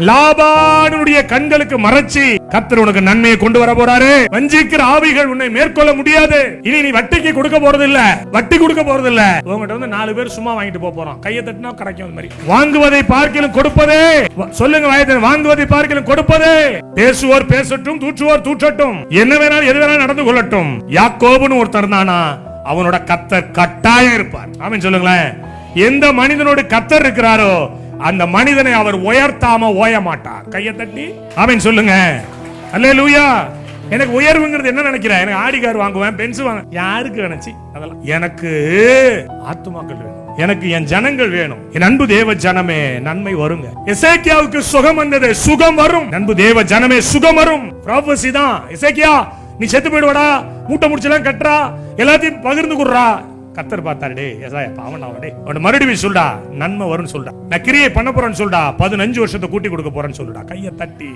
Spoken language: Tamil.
லாபானுடைய கண்களுக்கு மறைச்சி கர்த்தர் உனக்கு நன்மையை கொண்டு வர போறாரு. வஞ்சிக்கிற ஆவிகள் உன்னை மேற்கொள்ள முடியாது. இனி நீ வட்டிக்கு கொடுக்க போறது இல்ல, வட்டி கொடுக்க போறது இல்ல. உங்ககிட்ட வந்து 4 பேர் சும்மா வாங்கிட்டு போறோம், கையை தட்டினா கிடைக்கும். அந்த மாதிரி வாங்குவதை பார்க்கிலும் கொடுப்பதே, சொல்லுங்க வாயத்தை, வாங்குவதை பார்க்கிலும் கொடுப்பதே. பேசுவோர் பேசட்டும், தூற்றுவோர் தூற்றட்டும், என்ன வேணாலும் எது வேணாலும் நடந்து கொள்ளட்டும். யாக்கோபுன்னு ஒருத்தர் தானா, அவனோட கர்த்தர் கட்டாயம் இருப்பார். ஆமென் சொல்லுங்களேன். எந்த மனிதனோடு கர்த்தர் இருக்கிறாரோ அந்த மனிதனை அவர் உயர்த்தாம ஓய மாட்டார். கையை தட்டி ஆமென் சொல்லுங்க. அல்லேலூயா. எனக்கு உயர்வுங்கிறது என்ன நினைக்கிறேன்? எனக்கு ஆடி கார் வாங்குவேன், பென்ஸ் வாங்க, யாருக்கு நினைச்சு அதெல்லாம்? எனக்கு ஆத்துமாக்கள் வேணும், எனக்கு என் ஜனங்கள் வேணும். என் அன்பு தேவ ஜனமே, நன்மை வருங்க. எசேக்கியாவுக்கு சுகம் வந்தது, சுகம் வரும். அன்பு தேவ ஜனமே, சுகம் வரும். ப்ராபசி தான். எசேக்கியா, நீ செத்து போயிடுவாடா, மூட்டை முடிச்செல்லாம் கட்டுறா, எல்லாத்தையும் பகிர்ந்து குடுறா. கர்த்தர் பார்த்தாரு, டே ஏசாயா பாவண்டா, டே அவன் மறுபடியும் சொல்டா, நன்மை வரும்னு சொல்டா, நான் கிரியை பண்ண போறேன்னு சொல்டா, 15 வருஷத்தை கூட்டி கொடுக்க போறேன்னு சொல்லுடா. கையை தட்டி